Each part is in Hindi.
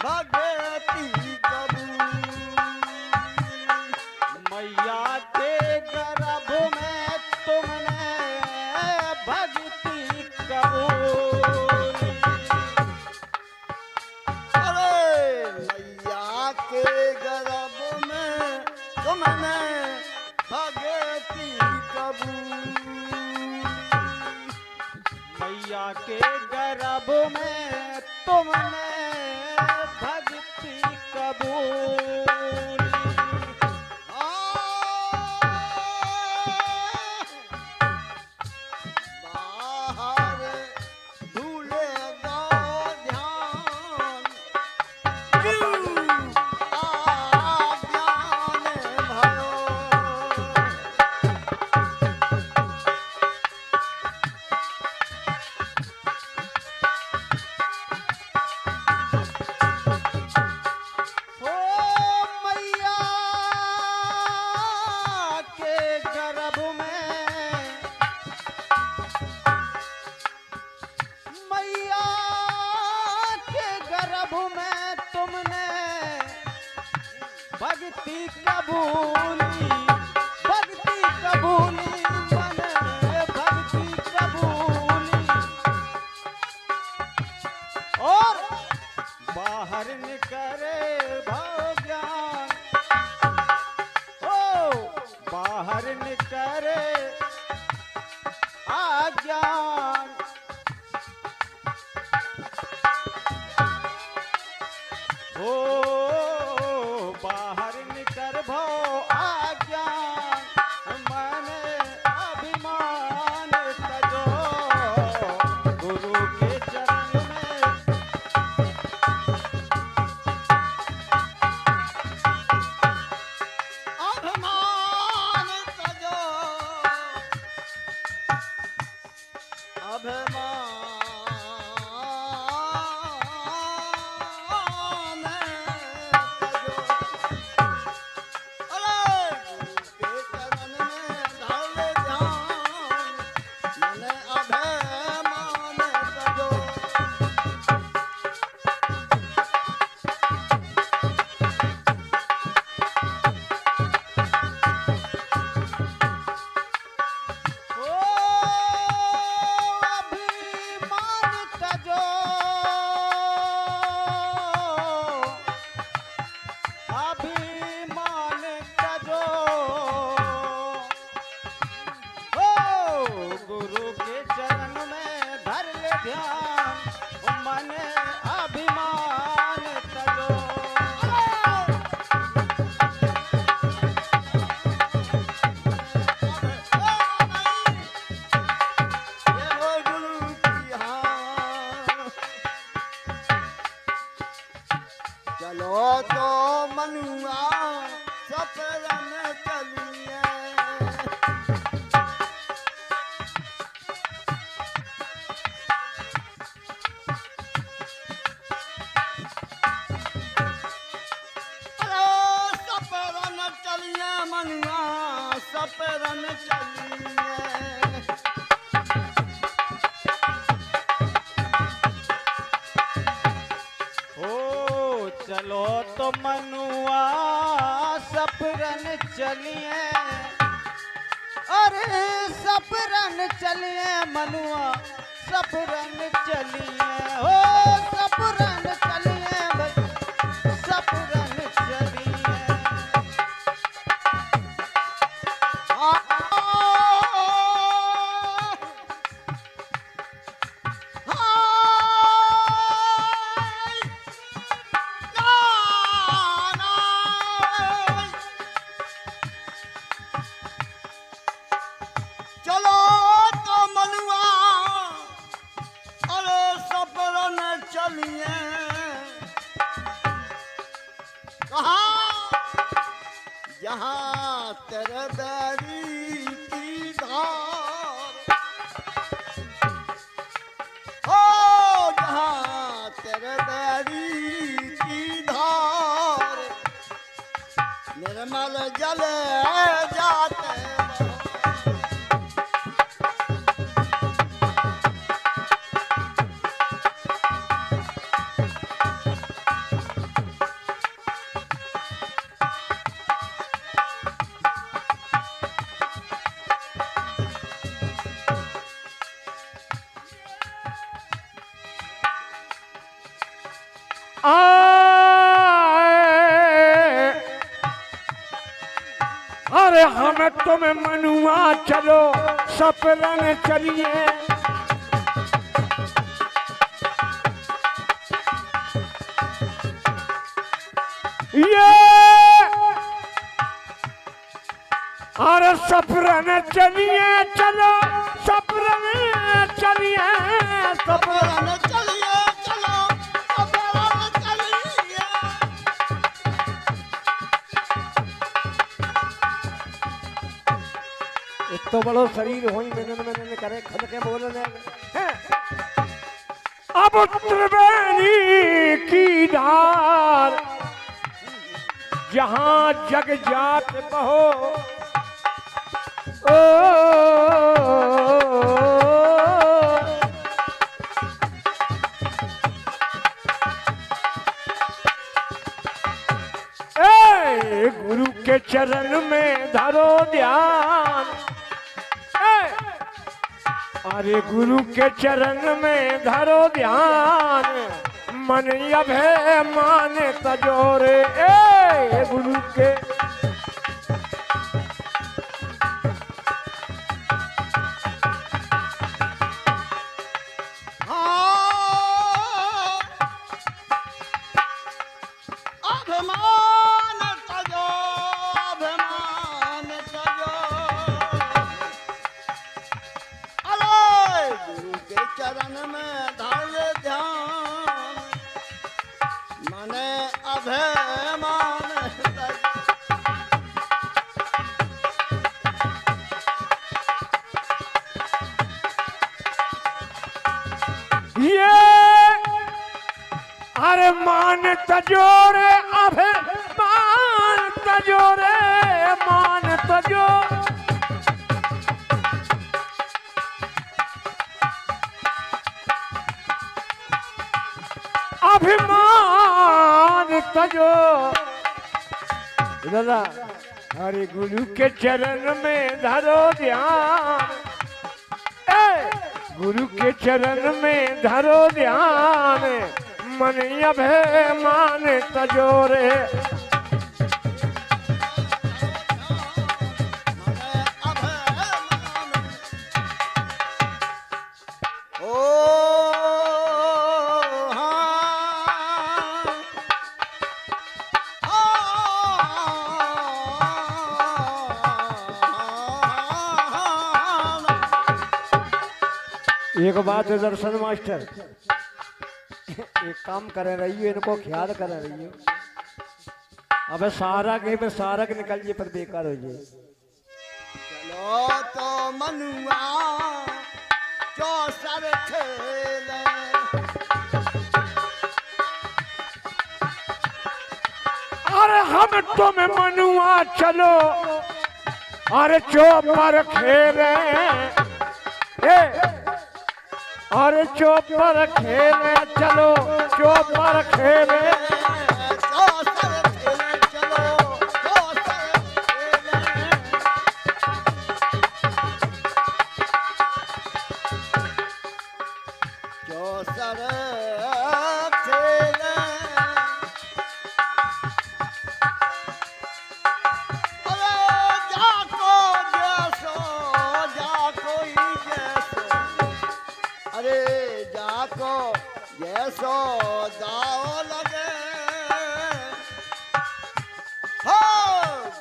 भगती कबूल। मैया के गर्भ में तुमने भक्ति कबूल। अरे मैया के गर्भ में तुमने भगती कबूल। मैया के गर्भ में तुमने भक्ति कबूल। बाहर भूलेगा ध्यान, ज्ञान भयो। ओ मैया के गर्भ में, मैया के गर्भ में तुमने भक्ति कबूली, भक्ति कबूली, मन भक्ति कबूली। और बाहर निकले भाव ज्ञान, ओ बाहर निकले आज्ञान। ओ बाहर निकल भाव आज्ञान, मन अभिमान तजो गुरु के चरण में। अभिमान तजो, अभिमान तजो। अरे गुरु के चरण में धर ध्यान, मन अभिमान तजो। ओ अभिमान तजो, अभिमान तजो। ओ गुरु के चरण में धर ले ध्यान, मन अभिमान तजो। चलो तो मनुआ सफरन चलिए। अरे सफरन चलिए मनुआ, सफरन चलिए। ओ चलो तो मनुआ सफरन चलिए, अरे सफरन चलिए मनुआ, सफरन चलिए। हो सफरन चलिए भाई, सफरन चलिए। चलो तो मनुआ, अरे सफरन चलिए। कहाँ? जहाँ तेरे बैरी की धार, हो जहाँ तेरे बैरी की धार, निर्मल जल जाते रहो। आए अरे हम तुम मनुआ चलो सफरन चलिए ये अरे सफरन चलिए चलो सफरन चलिए सफरन सफरन चलिए चलो सफरन चलिए एक तो बड़ो शरीर हो मैंने करे खद के बोलने हैं। अब त्रिवेणी की धार जहां जग जात बहो ओ ए गुरु के चरण में धरो ध्यान अरे गुरु के चरण में धरो ध्यान मन अभय मान तजोरे ए गुरु के अभिमान तजो अभिमान तजो अरे गुरु के चरण में धर ध्यान मन अभिमान तजो ये अरे मान तजोरे अभे मान तजोरे मान तजो अभिमान तजो दादा हरे गुरु के चरण में धरो ध्यान ए गुरु के चरण में धरो ध्यान मन अभय मान तजोरे एक बात है दर्शन मास्टर एक काम करे रही हो इनको ख्याल करे रही हो अबे सारा के पे सारा के निकल जे पर बेकार हो जाए चलो तो मनुआ चौसर खेले अरे हम तुम मनुआ चलो अरे चौपर खेले अरे चौपर खेले चलो चौपर खेले चौसर खेले चलो चौसर खेले चौसर खेले अरे जाको जैसो जाको ही जैसो अरे जाको जैसो दाव लगे हो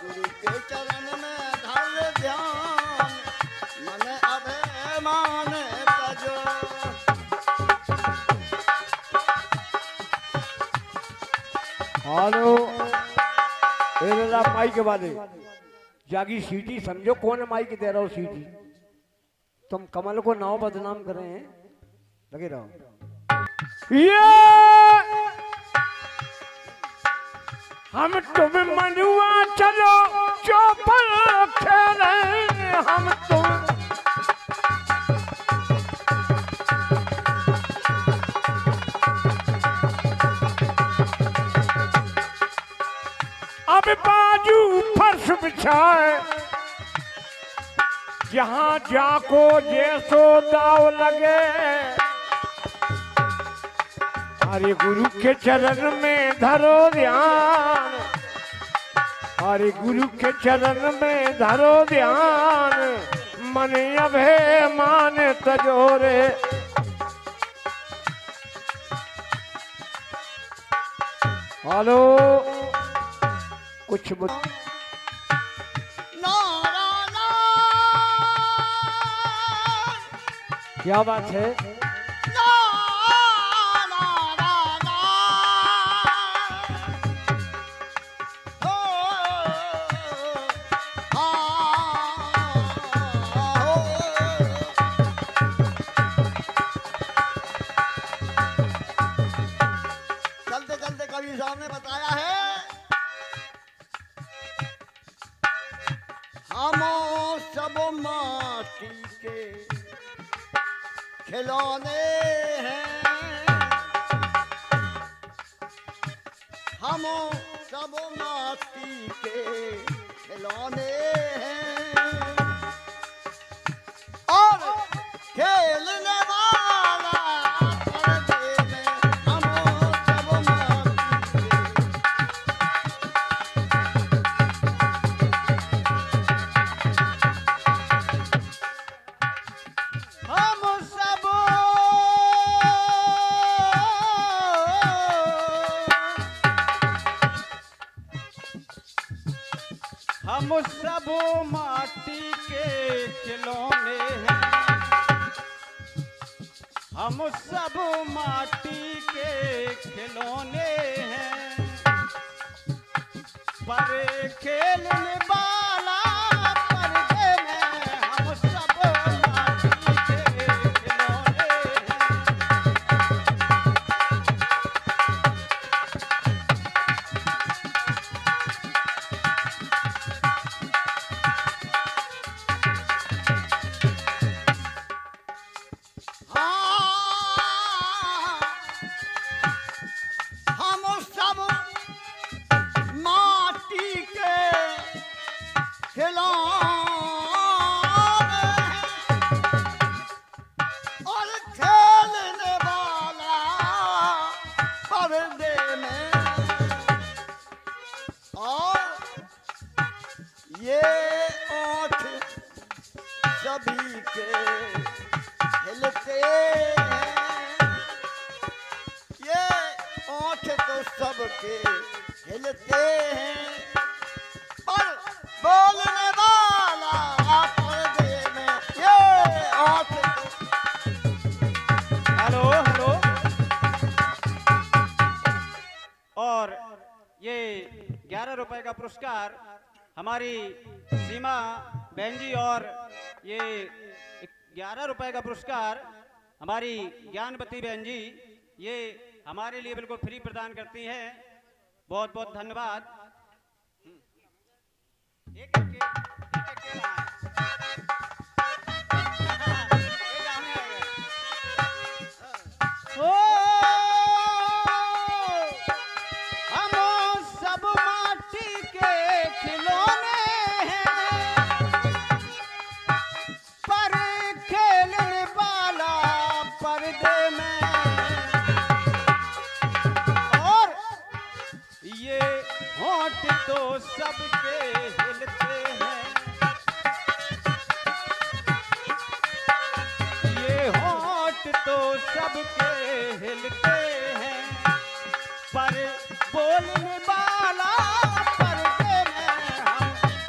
गुरु के चरण में धर ध्यान मन अभिमान तजो हेलो ए माई के वाले जागी सीटी समझो कौन माइक दे रहा हो सीटी तुम कमल को नाव बदनाम कर रहे हैं लगे रहो ये हम तुम मनुआ चलो चौपर खेले हम तुम अब बाजू फर्श बिछाए जहां जाको जैसो दाव लगे अरे गुरु के चरण में धरो ध्यान, अरे गुरु के चरण में धरो ध्यान, मन अभिमान तजोरे। हेलो कुछ नारायण क्या बात है? चलते चलते कवि साहब ने बताया है, हम सब माटी के खिलौने हैं, हम सब माटी के खिलौने हैं, और खेलने वाला पर्दे में हम सब माटी के। हम सब माटी के खिलौने हैं, हम सब माटी के खिलौने हैं, पर खेलने वाला पर्दे में हम सब माटी के खिलौने हैं। हम सब माटी के खिलौने और खेलने वाला पर्दे में, और ये ओठ सभी के हिलते हैं, ये ओठ तो सबके हिलते हैं, पर बोलने वाला पर्दे में ये ओठ तो। Hello hello. और ये 11 रुपए का पुरस्कार हमारी सीमा बहन जी, और ये 11 रुपए का पुरस्कार हमारी ज्ञानवती बहन जी, ये हमारे लिए बिल्कुल फ्री प्रदान करती हैं। बहुत बहुत धन्यवाद। एक एक हम सब माटी के खिलौने हैं, पर खेलने वाला पर्दे में, और ये होंठ तो सबके हिलते हैं, ये होंठ तो सबके हिलते हैं, पर बोलने वाला